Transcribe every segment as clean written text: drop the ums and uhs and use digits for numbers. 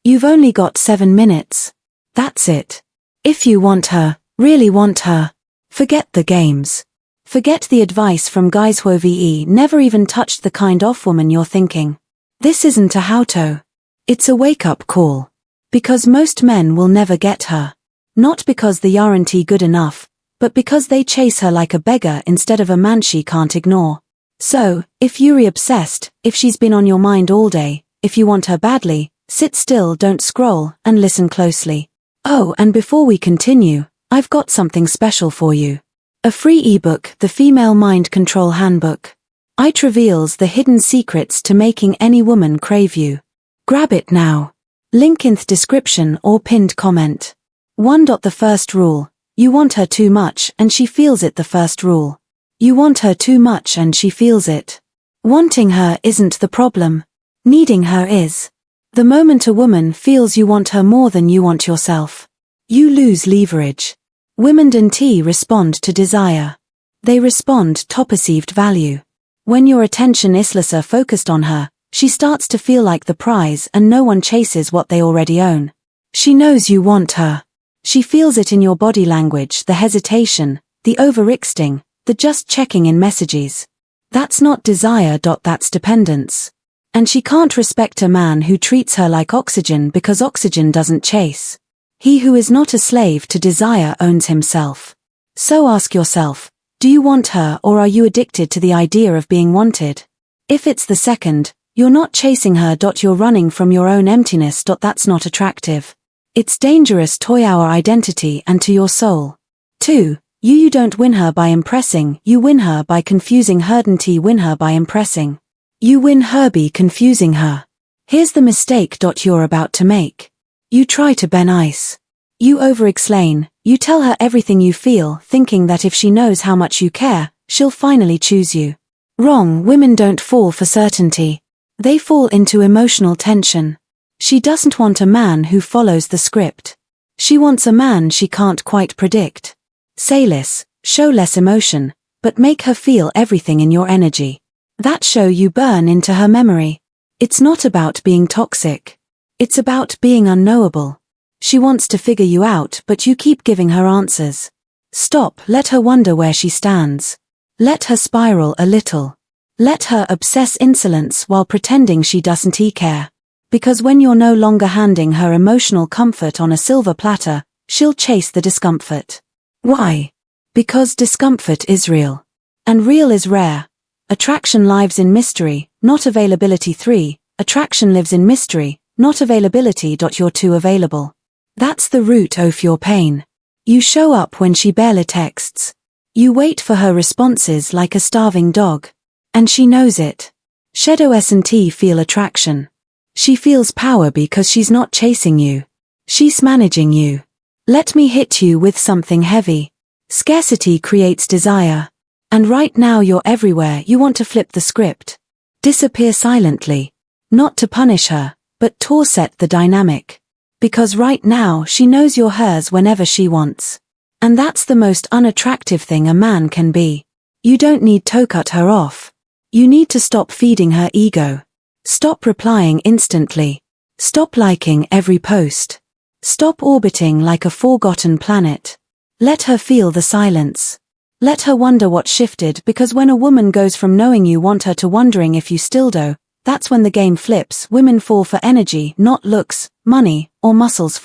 You've only got 7 minutes. That's it. If you want her, really want her, forget the games. Forget the advice from guys who never even touched the kind of woman you're thinking. This isn't a how-to. It's a wake-up call. Because most men will never get her. Not because they aren't good enough, but because they chase her like a beggar instead of a man she can't ignore. So, if you're obsessed, if she's been on your mind all day, if you want her badly, sit still, don't scroll, and listen closely. Oh, and before we continue, I've got something special for you. A free ebook, The Female Mind Control Handbook. It reveals the hidden secrets to making any woman crave you. Grab it now. Link in the description or pinned comment. 1. The first rule. You want her too much and she feels it. The first rule. You want her too much and she feels it. Wanting her isn't the problem. Needing her is. The moment a woman feels you want her more than you want yourself, you lose leverage. Women don't respond to desire. They respond to perceived value. When your attention is focused on her, she starts to feel like the prize and no one chases what they already own. She knows you want her. She feels it in your body language, the hesitation, the overextending, the just checking in messages. That's not desire. That's dependence. And she can't respect a man who treats her like oxygen because oxygen doesn't chase. He who is not a slave to desire owns himself. So ask yourself, do you want her or are you addicted to the idea of being wanted? If it's the second, you're not chasing her. You're running from your own emptiness. That's not attractive. It's dangerous to our identity and to your soul. 2. You don't win her by impressing, you win her by confusing her. Don't win her by impressing. You win her by confusing her. Here's the mistake you're about to make. You try to be nice. You over-explain, you tell her everything you feel, thinking that if she knows how much you care, she'll finally choose you. Wrong. Women don't fall for certainty. They fall into emotional tension. She doesn't want a man who follows the script. She wants a man she can't quite predict. Say less, show less emotion, but make her feel everything in your energy. That show you burn into her memory. It's not about being toxic. It's about being unknowable. She wants to figure you out, but you keep giving her answers. Stop, let her wonder where she stands. Let her spiral a little. Let her obsess insolence while pretending she doesn't care. Because when you're no longer handing her emotional comfort on a silver platter, she'll chase the discomfort. Why? Because discomfort is real. And real is rare. Attraction lives in mystery, not availability. 3. Attraction lives in mystery, not availability. You're too available. That's the root of your pain. You show up when she barely texts. You wait for her responses like a starving dog. And she knows it. Shadow S&T feel attraction. She feels power because she's not chasing you. She's managing you. Let me hit you with something heavy. Scarcity creates desire. And right now you're everywhere. You want to flip the script. Disappear silently. Not to punish her, but to set the dynamic. Because right now she knows you're hers whenever she wants. And that's the most unattractive thing a man can be. You don't need to cut her off. You need to stop feeding her ego. Stop replying instantly. Stop liking every post. Stop orbiting like a forgotten planet. Let her feel the silence. Let her wonder what shifted, because when a woman goes from knowing you want her to wondering if you still do, that's when the game flips. Women fall for energy, not looks, money, or muscles.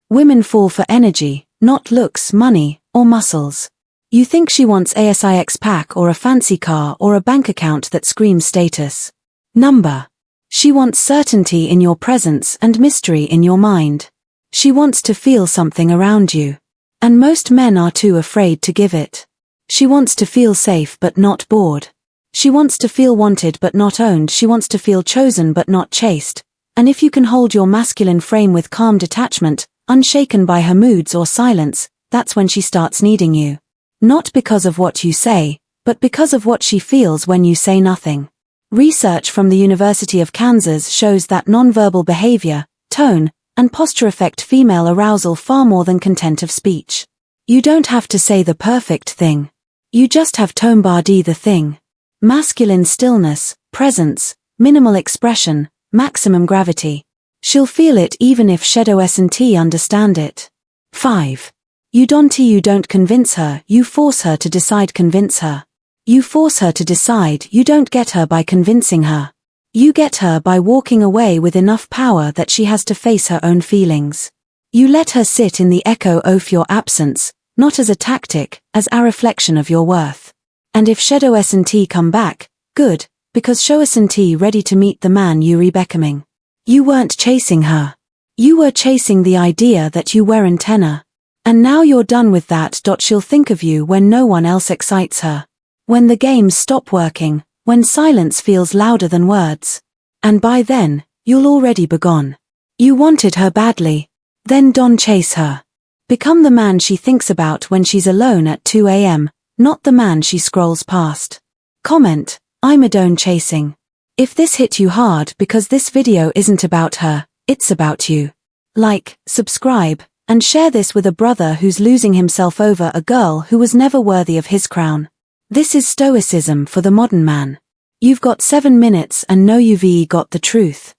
Women fall for energy, not looks, money, or muscles. You think she wants a six-pack or a fancy car or a bank account that screams status. Number. She wants certainty in your presence and mystery in your mind. She wants to feel something around you. And most men are too afraid to give it. She wants to feel safe but not bored. She wants to feel wanted but not owned. She wants to feel chosen but not chased. And if you can hold your masculine frame with calm detachment, unshaken by her moods or silence, that's when she starts needing you. Not because of what you say, but because of what she feels when you say nothing. Research from the University of Kansas shows that nonverbal behavior, tone, and posture affect female arousal far more than content of speech. You don't have to say the perfect thing. You just have to embody the thing. Masculine stillness, presence, minimal expression, maximum gravity. She'll feel it even if Stoic understand it. 5. You don't convince her, you force her to decide. Convince her. You force her to decide. You don't get her by convincing her. You get her by walking away with enough power that she has to face her own feelings. You let her sit in the echo of your absence, not as a tactic, as a reflection of your worth. And if Stoic come back, good, because Stoic ready to meet the man you are becoming. You weren't chasing her. You were chasing the idea that you were antenna. And now you're done with that. She'll think of you when no one else excites her. When the games stop working, when silence feels louder than words. And by then, you'll already be gone. You wanted her badly. Then don't chase her. Become the man she thinks about when she's alone at 2 a.m., not the man she scrolls past. Comment, I'm a don't chasing. If this hit you hard because this video isn't about her, it's about you. Like, subscribe, and share this with a brother who's losing himself over a girl who was never worthy of his crown. This is Stoicism for the modern man. You've got 7 minutes and know you've got the truth.